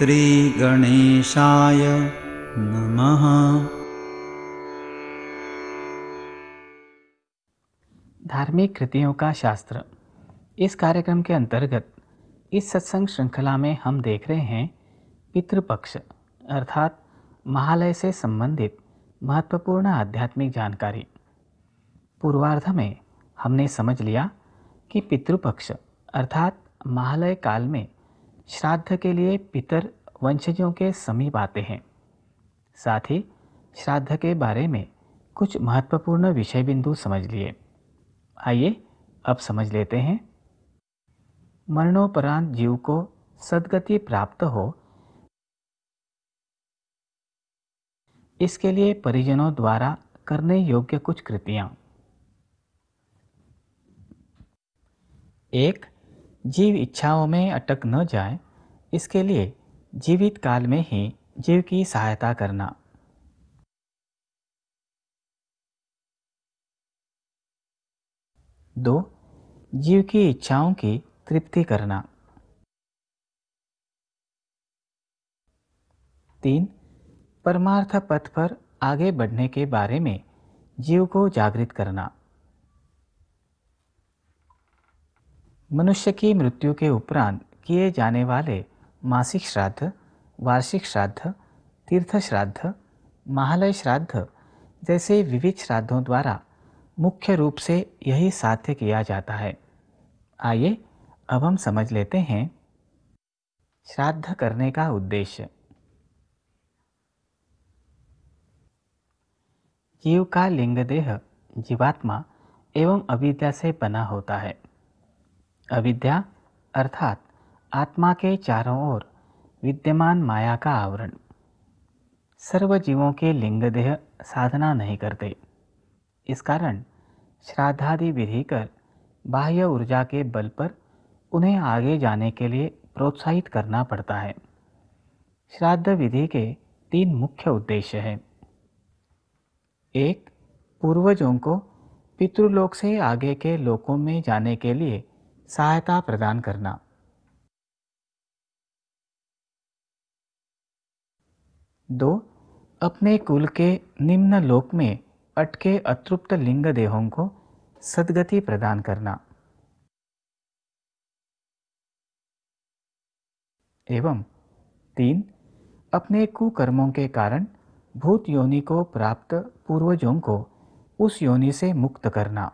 श्रीगणेशाय नमः। धार्मिक कृतियों का शास्त्र। इस कार्यक्रम के अंतर्गत इस सत्संग श्रृंखला में हम देख रहे हैं पितृपक्ष अर्थात महालय से संबंधित महत्वपूर्ण आध्यात्मिक जानकारी। पूर्वार्ध में हमने समझ लिया कि पितृपक्ष अर्थात महालय काल में श्राद्ध के लिए पितर वंशजों के समीप आते हैं। साथ ही श्राद्ध के बारे में कुछ महत्वपूर्ण विषय बिंदु समझ लिए। आइए अब समझ लेते हैं। मरणोपरांत जीव को सद्गति प्राप्त हो, इसके लिए परिजनों द्वारा करने योग्य कुछ कृतियां। 1. जीव इच्छाओं में अटक न जाए, इसके लिए जीवित काल में ही जीव की सहायता करना। 2. जीव की इच्छाओं की तृप्ति करना। 3. परमार्थ पथ पर आगे बढ़ने के बारे में जीव को जागृत करना। मनुष्य की मृत्यु के उपरांत किए जाने वाले मासिक श्राद्ध, वार्षिक श्राद्ध, तीर्थ श्राद्ध, महालय श्राद्ध जैसे विविध श्राद्धों द्वारा मुख्य रूप से यही साध्य किया जाता है। आइए अब हम समझ लेते हैं श्राद्ध करने का उद्देश्य। जीव का लिंग देह जीवात्मा एवं अविद्या से बना होता है। अविद्या अर्थात आत्मा के चारों ओर विद्यमान माया का आवरण। सर्व जीवों के लिंग देह साधना नहीं करते। इस कारण श्राद्धादि विधि कर बाह्य ऊर्जा के बल पर उन्हें आगे जाने के लिए प्रोत्साहित करना पड़ता है। श्राद्ध विधि के 3 मुख्य उद्देश्य हैं। 1. पूर्वजों को पितृलोक से आगे के लोकों में जाने के लिए सहायता प्रदान करना। 2. अपने कुल के निम्न लोक में अटके अतृप्त लिंग देहों को सद्गति प्रदान करना। एवं 3. अपने कुकर्मों के कारण भूत योनि को प्राप्त पूर्वजों को उस योनि से मुक्त करना।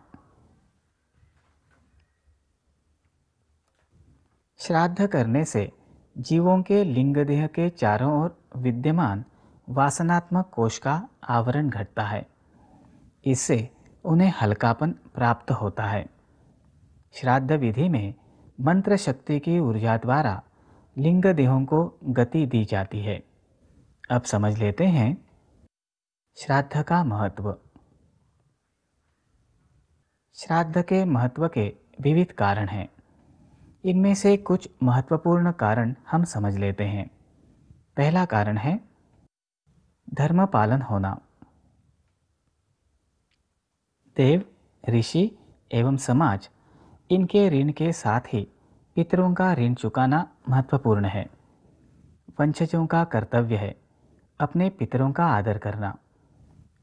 श्राद्ध करने से जीवों के लिंग देह के चारों ओर विद्यमान वासनात्मक कोश का आवरण घटता है। इससे उन्हें हल्कापन प्राप्त होता है। श्राद्ध विधि में मंत्र शक्ति की ऊर्जा द्वारा लिंग देहों को गति दी जाती है। अब समझ लेते हैं श्राद्ध का महत्व। श्राद्ध के महत्व के विविध कारण हैं। इनमें से कुछ महत्वपूर्ण कारण हम समझ लेते हैं। पहला कारण है धर्म पालन होना। देव, ऋषि एवं समाज इनके ऋण के साथ ही पितरों का ऋण चुकाना महत्वपूर्ण है। वंशजों का कर्तव्य है अपने पितरों का आदर करना,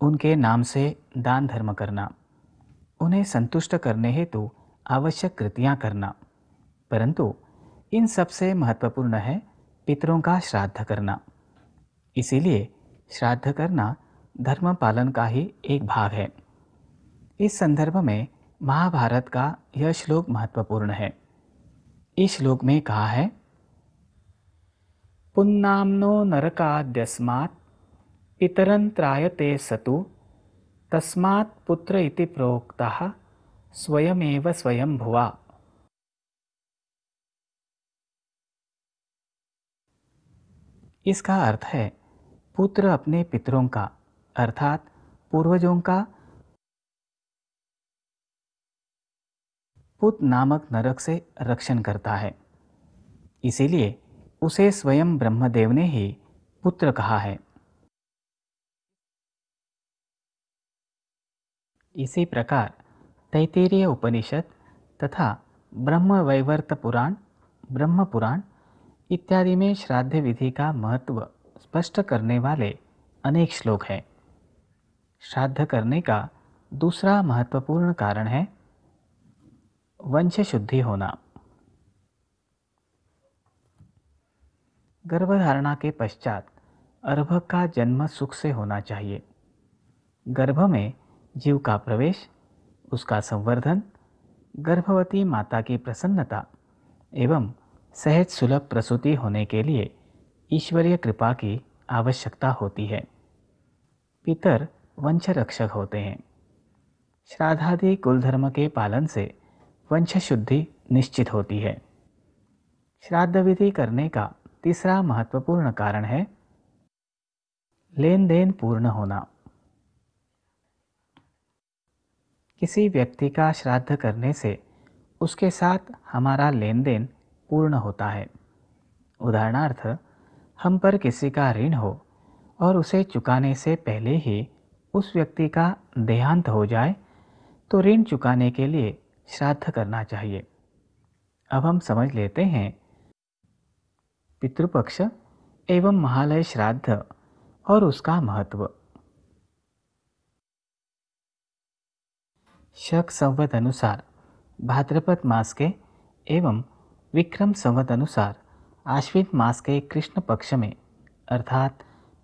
उनके नाम से दान धर्म करना, उन्हें संतुष्ट करने हेतु आवश्यक कृतियां करना। परंतु इन सबसे महत्वपूर्ण है पितरों का श्राद्ध करना। इसीलिए श्राद्ध करना धर्म पालन का ही एक भाग है। इस संदर्भ में महाभारत का यह श्लोक महत्वपूर्ण है। इस श्लोक में कहा है, पुन्नाम्नो नरकाद्यस्मात् पितरं त्रायते सतु तस्मात् पुत्र इति प्रोक्तः स्वयमेव स्वयंभुवा। इसका अर्थ है पुत्र अपने पितरों का अर्थात पूर्वजों का पुत नामक नरक से रक्षण करता है। इसीलिए उसे स्वयं ब्रह्मदेव ने ही पुत्र कहा है। इसी प्रकार तैत्तिरीय उपनिषद तथा ब्रह्म वैवर्त पुराण, ब्रह्म पुराण इत्यादि में श्राद्ध विधि का महत्व स्पष्ट करने वाले अनेक श्लोक हैं। श्राद्ध करने का दूसरा महत्वपूर्ण कारण है वंश शुद्धि होना। गर्भधारणा के पश्चात अर्भक का जन्म सुख से होना चाहिए। गर्भ में जीव का प्रवेश, उसका संवर्धन, गर्भवती माता की प्रसन्नता एवं सहज सुलभ प्रसूति होने के लिए ईश्वरीय कृपा की आवश्यकता होती है। पितर वंश रक्षक होते हैं। श्राद्धादि कुल धर्म के पालन से वंश शुद्धि निश्चित होती है। श्राद्ध विधि करने का तीसरा महत्वपूर्ण कारण है लेन देन पूर्ण होना। किसी व्यक्ति का श्राद्ध करने से उसके साथ हमारा लेन देन पूर्ण होता है। उदाहरणार्थ, हम पर किसी का ऋण हो और उसे चुकाने से पहले ही उस व्यक्ति का देहांत हो जाए तो ऋण चुकाने के लिए श्राद्ध करना चाहिए। अब हम समझ लेते हैं पितृपक्ष एवं महालय श्राद्ध और उसका महत्व। शक संवत अनुसार भाद्रपद मास के एवं विक्रम संवत अनुसार आश्विन मास के कृष्ण पक्ष में अर्थात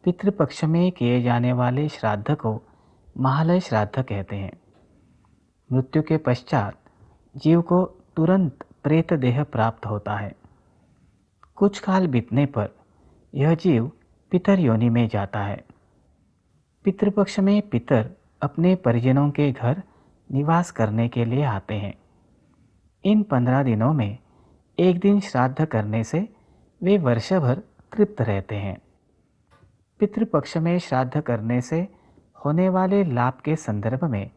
पितृपक्ष में किए जाने वाले श्राद्ध को महालय श्राद्ध कहते हैं। मृत्यु के पश्चात जीव को तुरंत प्रेत देह प्राप्त होता है। कुछ काल बीतने पर यह जीव पितर योनि में जाता है। पितृपक्ष में पितर अपने परिजनों के घर निवास करने के लिए आते हैं। इन 15 दिनों में एक दिन श्राद्ध करने से वे वर्षभर तृप्त रहते हैं। पितृपक्ष में श्राद्ध करने से होने वाले लाभ के संदर्भ में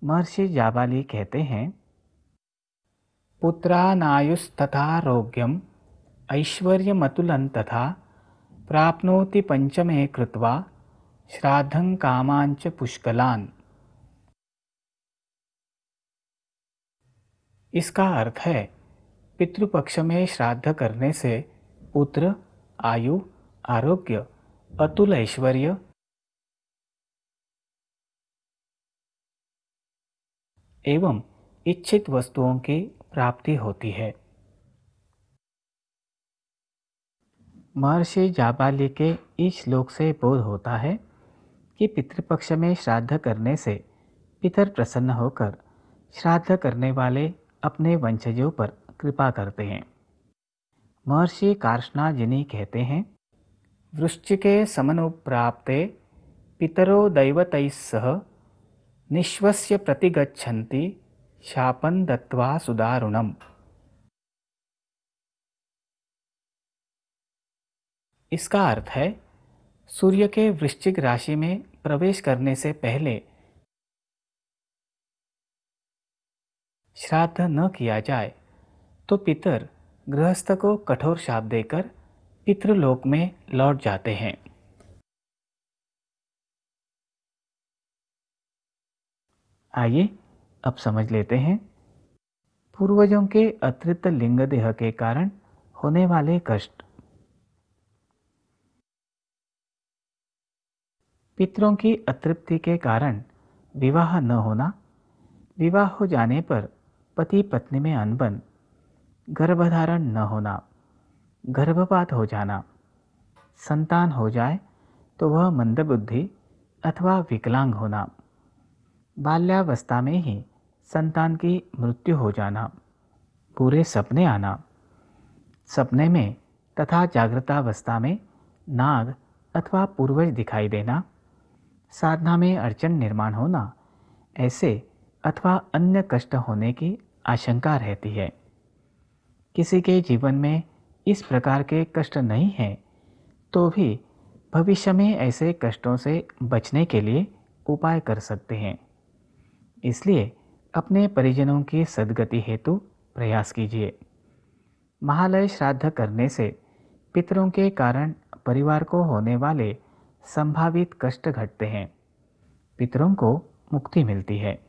महर्षि जाबाली कहते हैं, पुत्रानायुस्तथारोग्यम ऐश्वर्यमतुलं तथा प्राप्नोति पंचमे कृत्वा श्राद्धं कामांच पुष्कलान्। इसका अर्थ है पितृपक्ष में श्राद्ध करने से पुत्र, आयु, आरोग्य, अतुल ऐश्वर्य एवं इच्छित वस्तुओं की प्राप्ति होती है। महर्षि जाबाली के इस श्लोक से बोध होता है कि पितृपक्ष में श्राद्ध करने से पितर प्रसन्न होकर श्राद्ध करने वाले अपने वंशजों पर कृपा करते हैं। महर्षि कार्ष्णाजिनी कहते हैं, वृश्चिके समनुप्राप्ते पितरो दैवतैः सह निश्वस्य प्रतिगच्छन्ति शापं दत्वा सुदारुणम्। इसका अर्थ है सूर्य के वृश्चिक राशि में प्रवेश करने से पहले श्राद्ध न किया जाए तो पितर गृहस्थ को कठोर शाप देकर पितृलोक में लौट जाते हैं। आइए अब समझ लेते हैं पूर्वजों के अतृप्त लिंग देह के कारण होने वाले कष्ट। पितरों की अतृप्ति के कारण विवाह न होना, विवाह हो जाने पर पति पत्नी में अनबन, गर्भधारण न होना, गर्भपात हो जाना, संतान हो जाए तो वह मंदबुद्धि अथवा विकलांग होना, बाल्यावस्था में ही संतान की मृत्यु हो जाना, पूरे सपने आना, सपने में तथा जागृतावस्था में नाग अथवा पूर्वज दिखाई देना, साधना में अड़चन निर्माण होना, ऐसे अथवा अन्य कष्ट होने की आशंका रहती है। किसी के जीवन में इस प्रकार के कष्ट नहीं हैं तो भी भविष्य में ऐसे कष्टों से बचने के लिए उपाय कर सकते हैं। इसलिए अपने परिजनों की सद्गति हेतु प्रयास कीजिए। महालय श्राद्ध करने से पितरों के कारण परिवार को होने वाले संभावित कष्ट घटते हैं, पितरों को मुक्ति मिलती है।